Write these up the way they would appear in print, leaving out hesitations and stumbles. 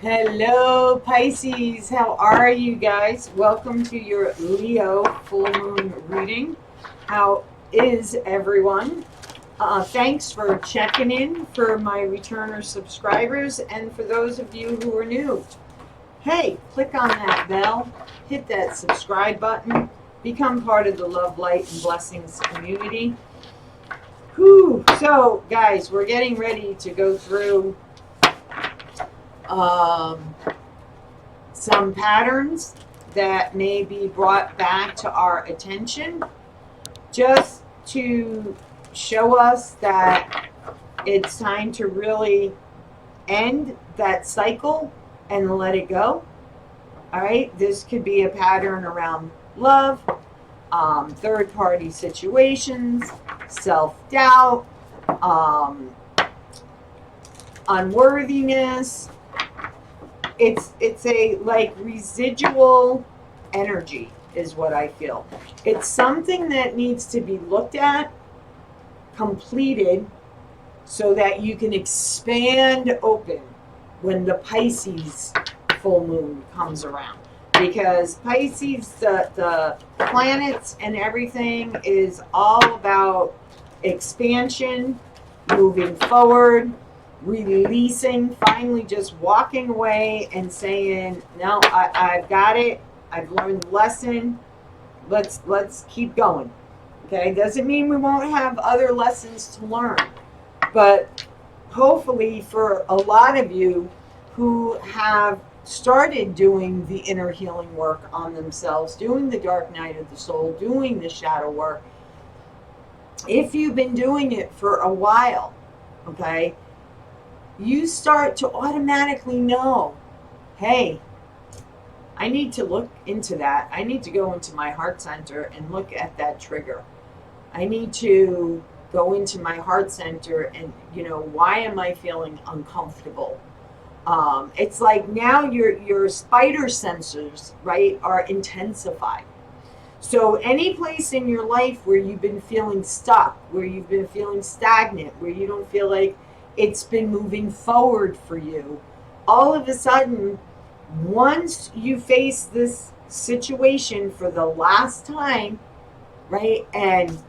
Hello, Pisces. How are you guys? Welcome to your Leo full moon reading. How is everyone? Thanks for checking in for my returner subscribers and for those of you who are new. Hey, click on that bell, hit that subscribe button, become part of the Love, Light, and Blessings community. Whew. So, guys, we're getting ready to go through um, some patterns that may be brought back to our attention just to show us that it's time to really end that cycle and let it go. All right, this could be a pattern around love, third party situations, self doubt, unworthiness. It's a like residual energy is what I feel. It's something that needs to be looked at, completed, so that you can expand open when the Pisces full moon comes around. Because Pisces, the planets and everything is all about expansion, moving forward, releasing, finally just walking away and saying, no, I've got it. I've learned the lesson. Let's keep going. Okay, doesn't mean we won't have other lessons to learn, but hopefully for a lot of you who have started doing the inner healing work on themselves, doing the dark night of the soul, doing the shadow work, if you've been doing it for a while, okay, you start to automatically know, hey, I need to look into that. I need to go into my heart center and look at that trigger. I need to go into my heart center and, why am I feeling uncomfortable? It's like now your spider sensors, right, are intensified. So any place in your life where you've been feeling stuck, where you've been feeling stagnant, where you don't feel like it's been moving forward for you, all of a sudden, once you face this situation for the last time, right, and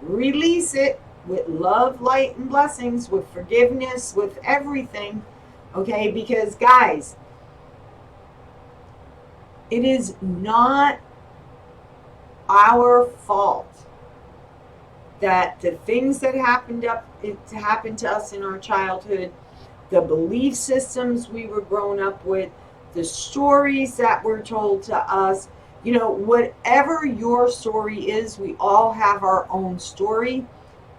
release it with love, light, and blessings, with forgiveness, with everything, okay, because guys, it is not our fault that the things that happened to us in our childhood, the belief systems we were grown up with, the stories that were told to us, whatever your story is, we all have our own story.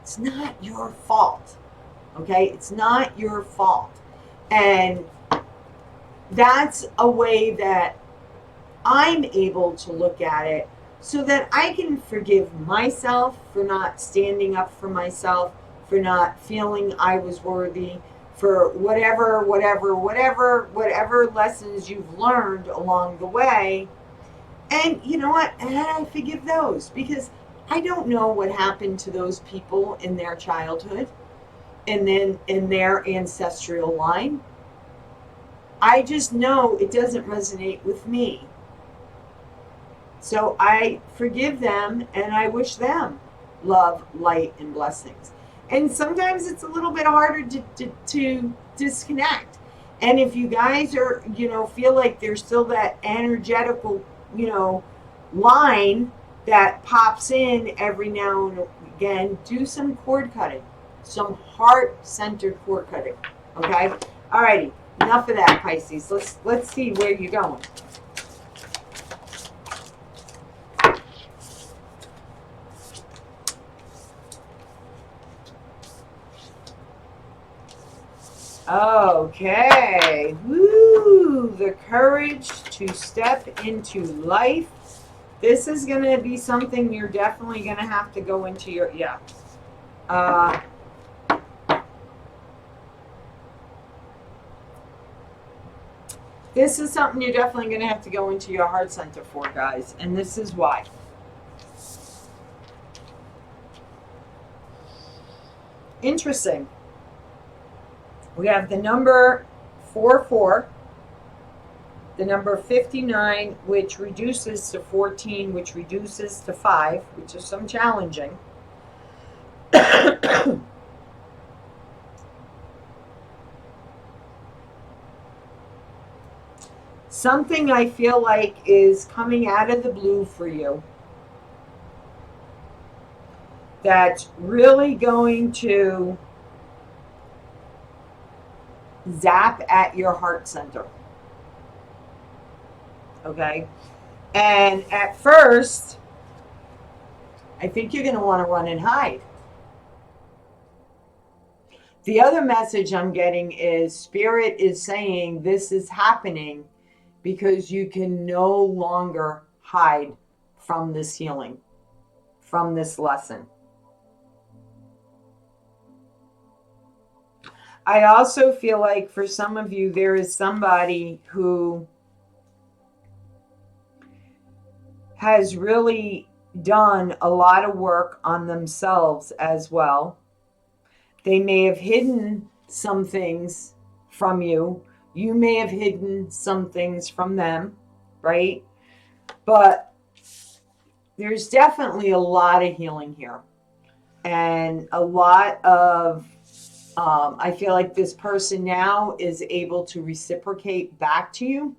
It's not your fault. Okay? It's not your fault. And that's a way that I'm able to look at it so that I can forgive myself for not standing up for myself, for not feeling I was worthy, for whatever lessons you've learned along the way. And you know what? And I forgive those because I don't know what happened to those people in their childhood and then in their ancestral line. I just know it doesn't resonate with me. So I forgive them and I wish them love, light, and blessings. And sometimes it's a little bit harder to disconnect. And if you guys are, feel like there's still that energetical, line that pops in every now and again, do some cord cutting, some heart-centered cord cutting. Okay? Alrighty, enough of that, Pisces. Let's see where you're going. Okay. Woo! The courage to step into life. This is going to be something you're definitely going to have to go into your, yeah. This is something you're definitely going to have to go into your heart center for, guys. And this is why. Interesting. We have the number 4, the number 59, which reduces to 14, which reduces to 5, which is some challenging. Something I feel like is coming out of the blue for you that's really going to zap at your heart center. Okay? And at first, I think you're going to want to run and hide. The other message I'm getting is Spirit is saying this is happening because you can no longer hide from this healing, from this lesson. I also feel like for some of you, there is somebody who has really done a lot of work on themselves as well. They may have hidden some things from you. You may have hidden some things from them, right? But there's definitely a lot of healing here. And a lot of, I feel like this person now is able to reciprocate back to you.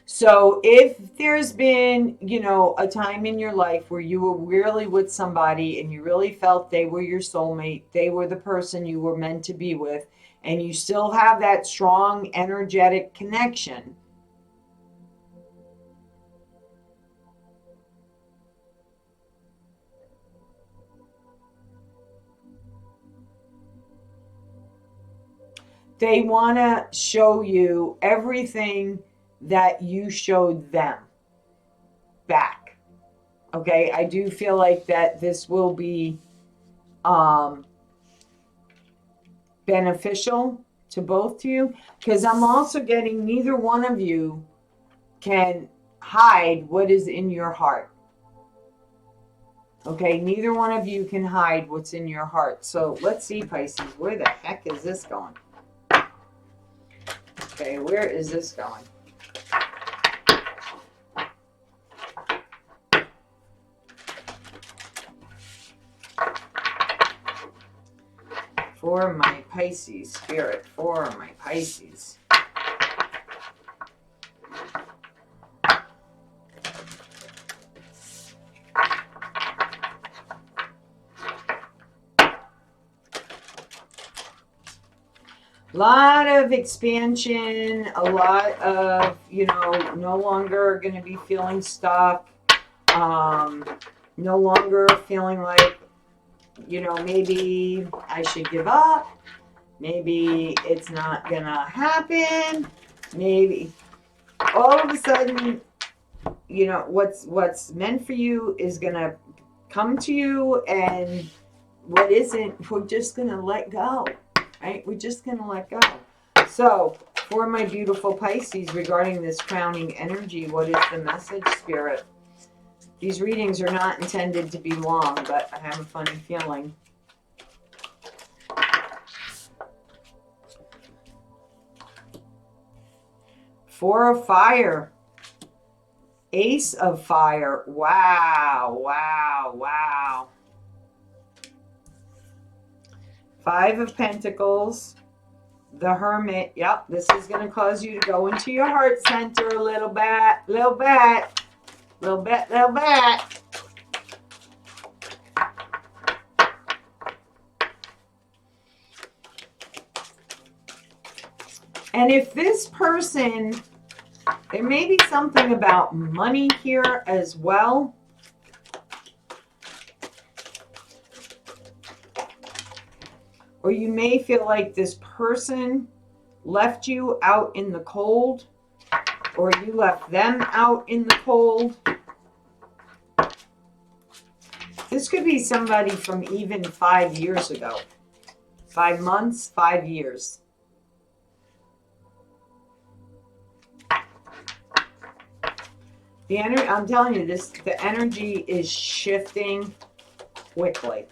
So if there's been, a time in your life where you were really with somebody and you really felt they were your soulmate, they were the person you were meant to be with, and you still have that strong energetic connection, they want to show you everything that you showed them back. Okay, I do feel like that this will be beneficial to both of you, because I'm also getting neither one of you can hide what is in your heart. Okay, neither one of you can hide what's in your heart. So let's see, Pisces, where the heck is this going? Okay, where is this going? For my Pisces, Spirit, for my Pisces. A lot of expansion, a lot of, no longer going to be feeling stuck, no longer feeling like, maybe I should give up, maybe it's not going to happen, maybe all of a sudden, what's meant for you is going to come to you, and what isn't, we're just going to let go. Right? We're just going to let go. So, for my beautiful Pisces, regarding this crowning energy, what is the message, Spirit? These readings are not intended to be long, but I have a funny feeling. Four of Fire. Ace of Fire. Wow, wow, wow. Five of Pentacles, the Hermit. Yep, this is going to cause you to go into your heart center a little bit, little bit, little bit, little bit. And if this person, there may be something about money here as well. Or you may feel like this person left you out in the cold, or you left them out in the cold. This could be somebody from even 5 years ago. 5 months, 5 years. The energy, I'm telling you, the energy is shifting quickly.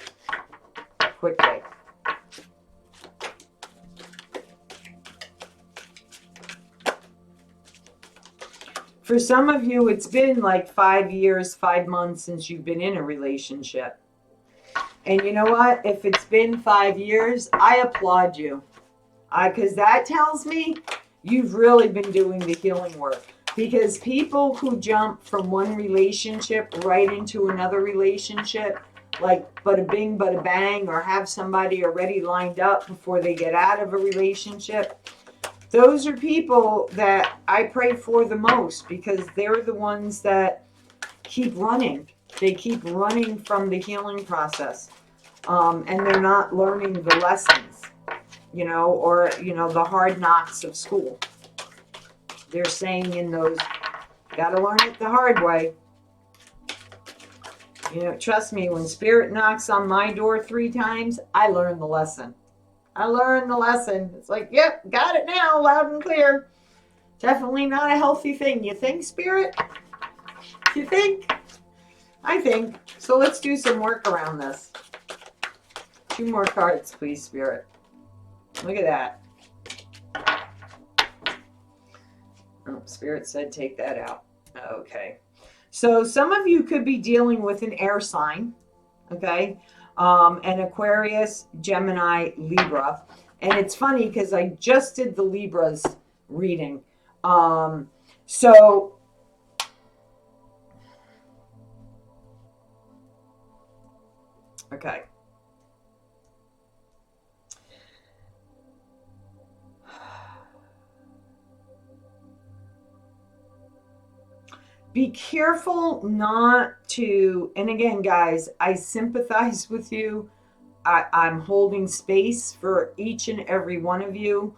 Quickly. For some of you, it's been like 5 years, 5 months since you've been in a relationship. And you know what? If it's been 5 years, I applaud you. Because that tells me you've really been doing the healing work. Because people who jump from one relationship right into another relationship, like bada bing, bada bang, or have somebody already lined up before they get out of a relationship, those are people that I pray for the most, because they're the ones that keep running. They keep running from the healing process. And they're not learning the lessons, or, the hard knocks of school. They're saying in those, gotta learn it the hard way. Trust me, when spirit knocks on my door 3 times, I learn the lesson. It's like, yep, got it now, loud and clear. Definitely not a healthy thing. You think, spirit? You think? I think. So let's do some work around this. 2 more cards, please, spirit. Look at that. Oh, spirit said take that out. Okay. So some of you could be dealing with an air sign, okay? An Aquarius, Gemini, Libra. And it's funny because I just did the Libras reading. Okay. Be careful not to, and again, guys, I sympathize with you. I'm holding space for each and every one of you,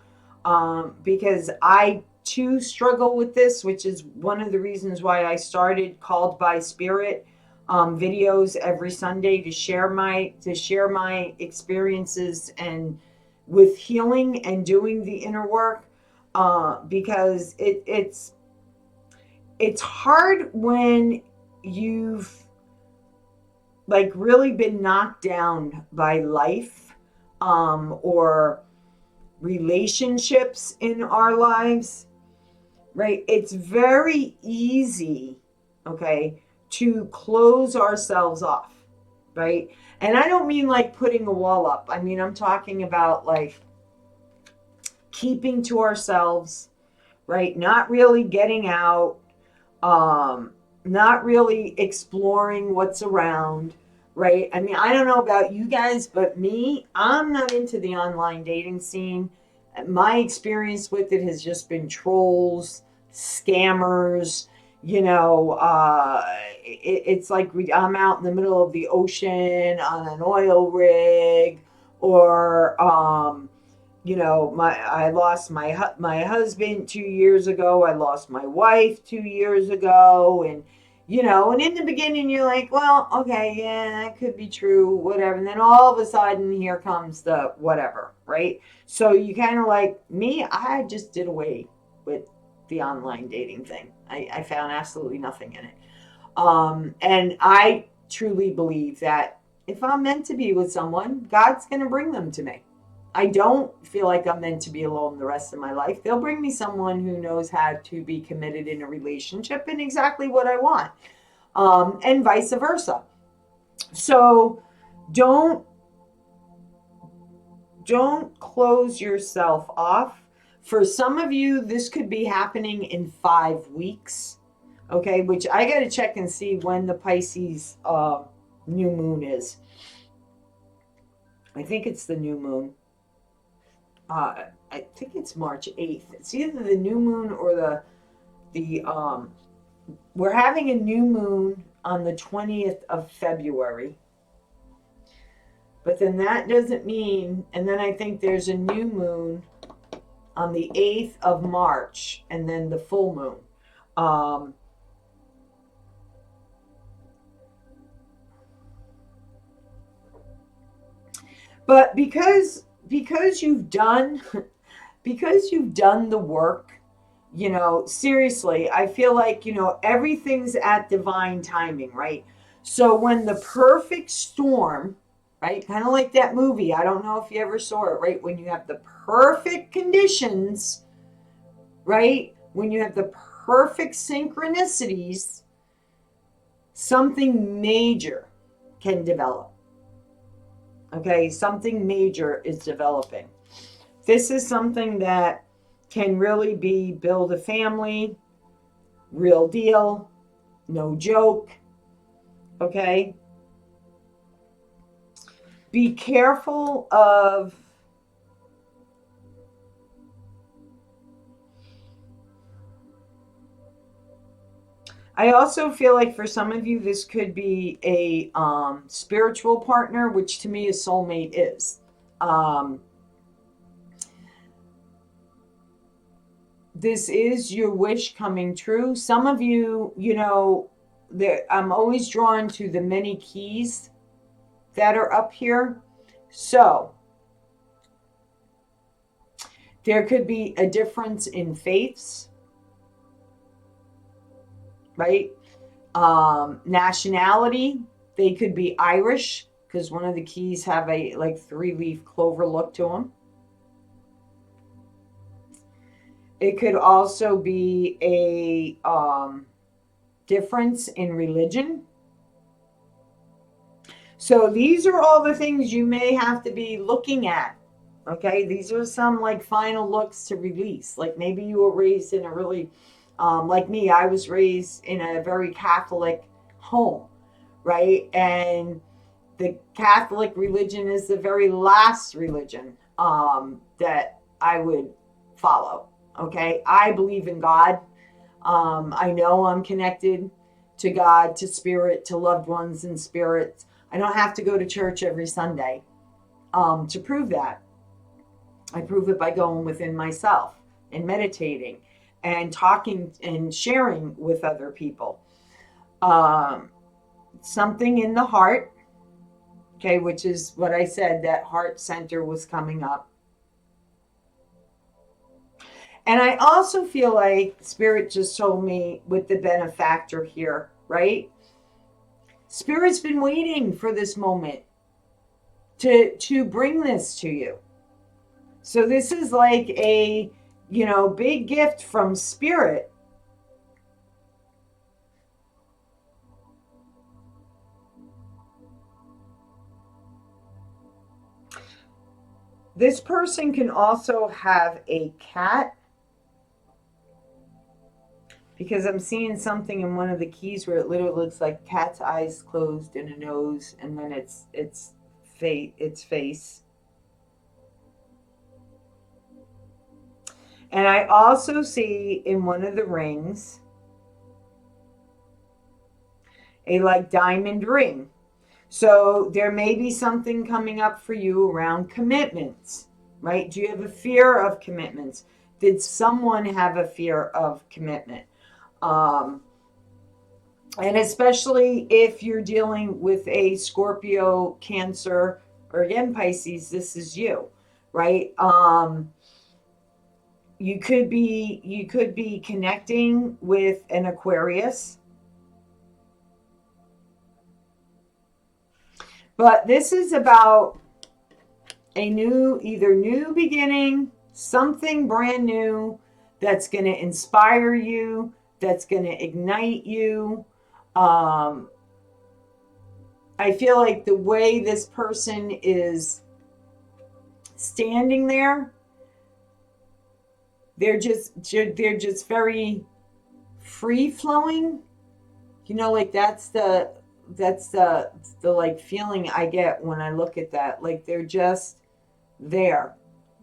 because I too struggle with this, which is one of the reasons why I started Called by Spirit videos every Sunday to share my experiences and with healing and doing the inner work, because it's hard when you've like really been knocked down by life, or relationships in our lives, right? It's very easy, okay, to close ourselves off, right? And I don't mean like putting a wall up. I mean, I'm talking about like keeping to ourselves, right? Not really getting out, not really exploring what's around, right? I mean, I don't know about you guys, but me, I'm not into the online dating scene. My experience with it has just been trolls, scammers, it's like I'm out in the middle of the ocean on an oil rig, or I lost my husband 2 years ago. I lost my wife 2 years ago, and and in the beginning you're like, well, okay, yeah, that could be true, whatever. And then all of a sudden, here comes the whatever, right? So you kind of like me. I just did away with the online dating thing. I found absolutely nothing in it, and I truly believe that if I'm meant to be with someone, God's going to bring them to me. I don't feel like I'm meant to be alone the rest of my life. They'll bring me someone who knows how to be committed in a relationship and exactly what I want, and vice versa. So don't close yourself off. For some of you, this could be happening in 5 weeks, okay? Which I got to check and see when the Pisces new moon is. I think it's the new moon. I think it's March 8th. It's either the new moon or we're having a new moon on the 20th of February. But then that doesn't mean, and then I think there's a new moon on the 8th of March, and then the full moon. But because you've done the work, seriously, I feel like, everything's at divine timing, right? So when the perfect storm, right, kind of like that movie, I don't know if you ever saw it, right? When you have the perfect conditions, right? When you have the perfect synchronicities, something major can develop. Okay, something major is developing. This is something that can really be build a family, real deal, no joke. Okay? Be careful of I also feel like for some of you, this could be a spiritual partner, which to me a soulmate is. This is your wish coming true. Some of you, I'm always drawn to the many keys that are up here. So there could be a difference in faiths, right? Nationality, they could be Irish because one of the keys have a like 3-leaf clover look to them. It could also be a difference in religion. So these are all the things you may have to be looking at. Okay, these are some like final looks to release. Like maybe you were raised in a really, like me, I was raised in a very Catholic home, right? And the Catholic religion is the very last religion that I would follow. Okay, I believe in God. I know I'm connected to God, to spirit, to loved ones and spirits. I don't have to go to church every Sunday to prove that. I prove it by going within myself and meditating and talking and sharing with other people. Something in the heart, okay, which is what I said, that heart center was coming up. And I also feel like Spirit just told me with the benefactor here, right? Spirit's been waiting for this moment to bring this to you. So this is like a, big gift from Spirit. This person can also have a cat, because I'm seeing something in one of the keys where it literally looks like cat's eyes closed and a nose, and then its face. And I also see in one of the rings a like diamond ring. So there may be something coming up for you around commitments, right? Do you have a fear of commitments? Did someone have a fear of commitment? And especially if you're dealing with a Scorpio, Cancer, or again, Pisces, this is you, right? You could be connecting with an Aquarius. But this is about a either new beginning, something brand new that's going to inspire you, that's going to ignite you. I feel like the way this person is standing there, they're just very free flowing. Like that's the like feeling I get when I look at that. Like they're just there.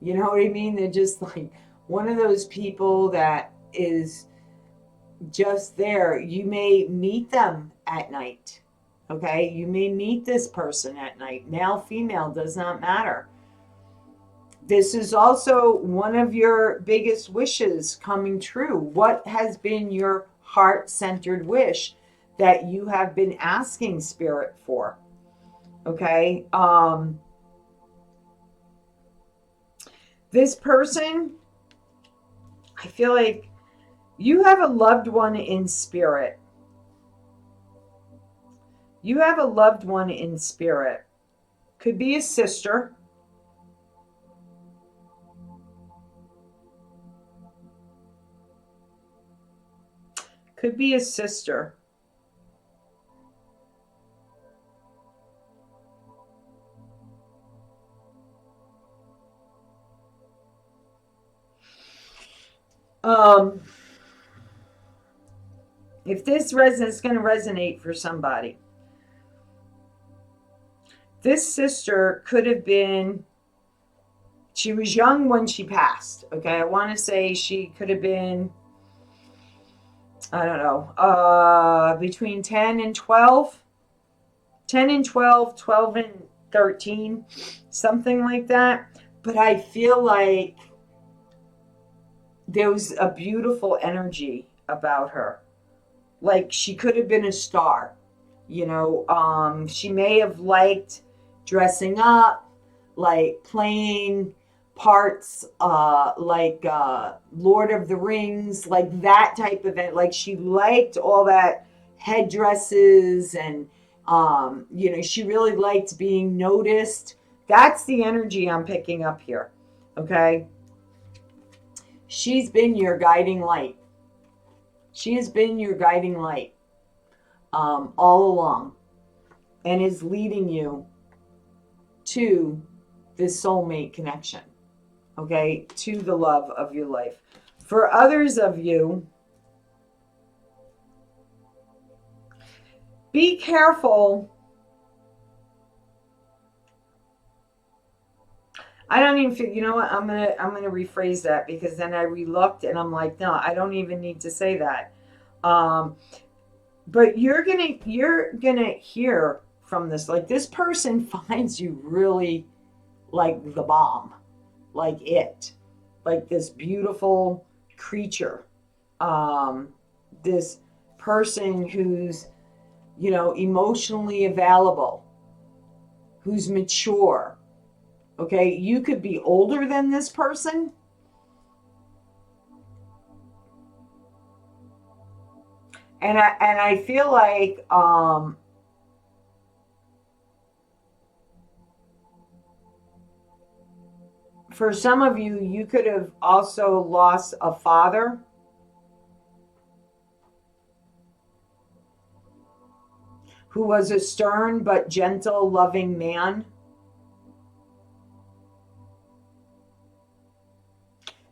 You know what I mean? They're just like one of those people that is just there. You may meet them at night. Okay? You may meet this person at night. Male, female, does not matter. This is also one of your biggest wishes coming true. What has been your heart-centered wish that you have been asking Spirit for? Okay? This person, I feel like you have a loved one in spirit. You have a loved one in spirit. Could be a sister. Could be a sister. If this is going to resonate for somebody, this sister could have been, she was young when she passed. Okay, I want to say she could have been, I don't know, between 10 and 12. 10 and 12, 12 and 13, something like that. But I feel like there was a beautiful energy about her. Like she could have been a star. You know, she may have liked dressing up, like playing parts like Lord of the Rings, like that type of it. Like she liked all that headdresses and you know, she really liked being noticed. That's the energy I'm picking up here. Okay. She's been your guiding light. She has been your guiding light all along and is leading you to this soulmate connection, okay, to the love of your life. For others of you, be careful. I don't even feel, you know what, I'm gonna rephrase that, because then I re-looked and I'm like, no, I don't even need to say that. But you're gonna hear from this, like this person finds you really like the bomb, like this beautiful creature, this person who's, you know, emotionally available, who's mature. Okay, you could be older than this person. And I feel like for some of you, you could have also lost a father. Who was a stern but gentle, loving man.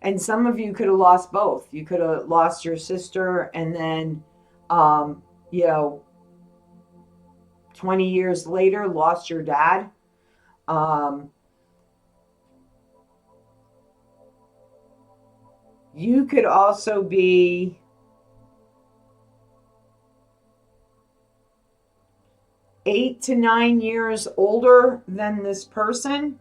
And some of you could have lost both. You could have lost your sister and then, you know, 20 years later, lost your dad. You could also be eight to 9 years older than this person.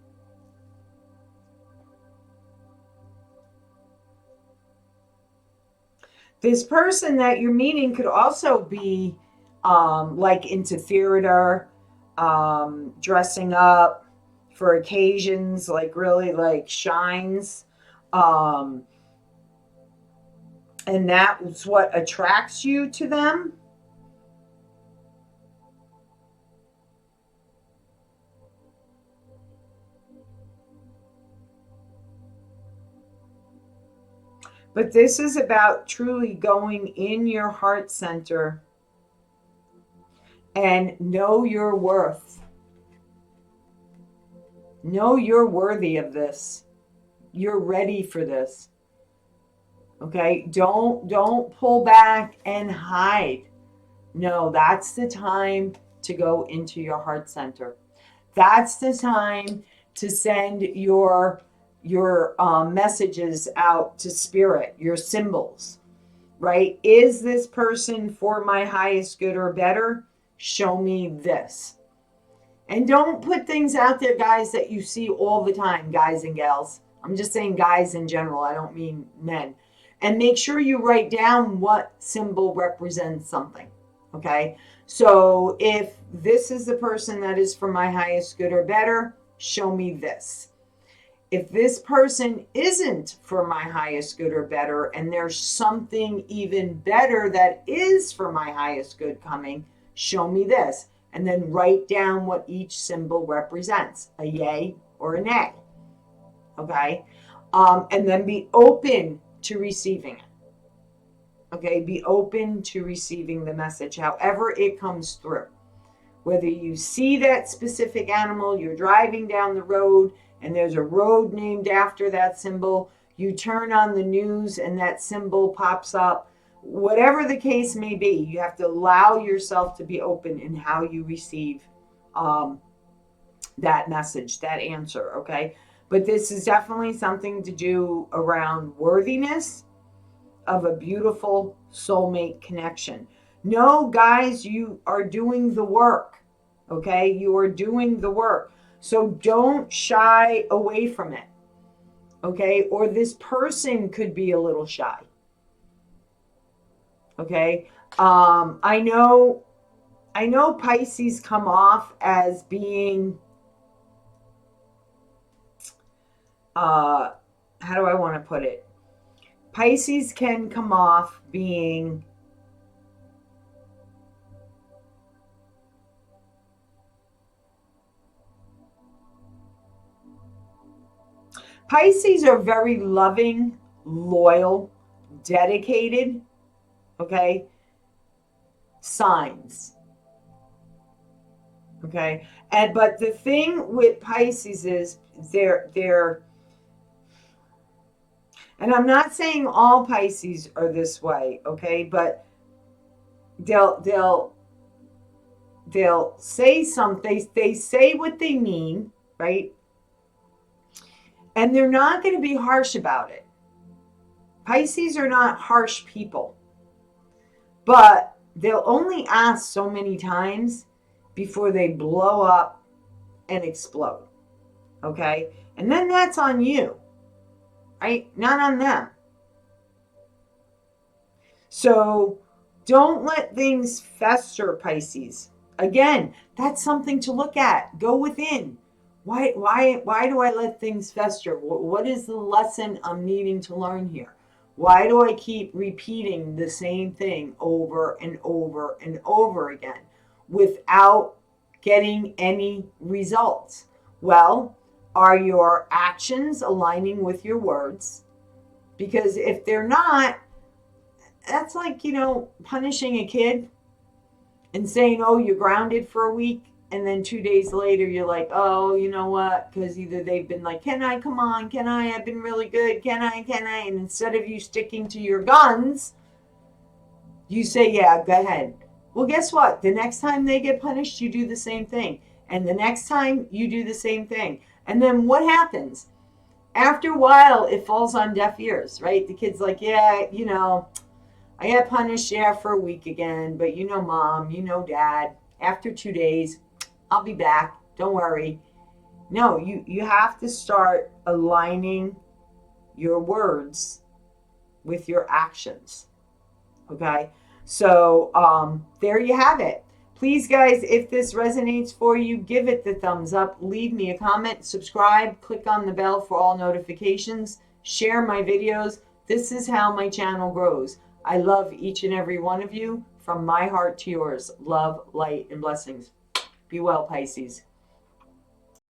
This person that you're meeting could also be like into theater, dressing up for occasions, like really like shines. And that's what attracts you to them. But this is about truly going in your heart center and know your worth. Know you're worthy of this. You're ready for this. Okay? Don't pull back and hide. No, that's the time to go into your heart center. That's the time to send your messages out to spirit, your symbols, right? Is this person for my highest good or better? Show me this. And don't put things out there, guys, that you see all the time, guys and gals. I'm just saying guys in general. I don't mean men. And make sure you write down what symbol represents something. Okay? So if this is the person that is for my highest good or better, show me this. If this person isn't for my highest good or better, and there's something even better that is for my highest good coming, show me this. And then write down what each symbol represents, a yay or a nay. Okay? And then be open to receiving it. Okay, be open to receiving the message, however it comes through. Whether you see that specific animal, you're driving down the road and there's a road named after that symbol, you turn on the news and that symbol pops up. Whatever the case may be, you have to allow yourself to be open in how you receive that message, that answer, okay? But this is definitely something to do around worthiness of a beautiful soulmate connection. No, guys, you are doing the work, okay? You are doing the work. So don't shy away from it, okay? Or this person could be a little shy, okay? I know Pisces come off as being, how do I want to put it? Pisces can come off being Pisces are very loving, loyal, dedicated, okay? Signs. Okay? And but the thing with Pisces is they're and I'm not saying all Pisces are this way, okay? But they'll say something, they say what they mean, right? And they're not going to be harsh about it. Pisces are not harsh people, but they'll only ask so many times before they blow up and explode, okay? And then that's on you, right? Not on them. So don't let things fester, Pisces. Again, that's something to look at. Go within. Why do I let things fester? What is the lesson I'm needing to learn here? Why do I keep repeating the same thing over and over and over again without getting any results? Well, are your actions aligning with your words? Because if they're not, that's like, punishing a kid and saying, oh, you're grounded for a week. And then 2 days later, you're like, oh, you know what? Because either they've been like, can I, come on, can I? I've been really good. Can I? And instead of you sticking to your guns, you say, yeah, go ahead. Well, guess what? The next time they get punished, you do the same thing. And the next time, you do the same thing. And then what happens? After a while, it falls on deaf ears, right? The kid's like, yeah, I got punished, yeah, for a week again, but mom, dad, after 2 days, I'll be back. Don't worry. No, you have to start aligning your words with your actions. Okay? So there you have it. Please, guys, if this resonates for you, give it the thumbs up. Leave me a comment, subscribe, click on the bell for all notifications, share my videos. This is how my channel grows. I love each and every one of you. From my heart to yours, love, light, and blessings. Be well, Pisces.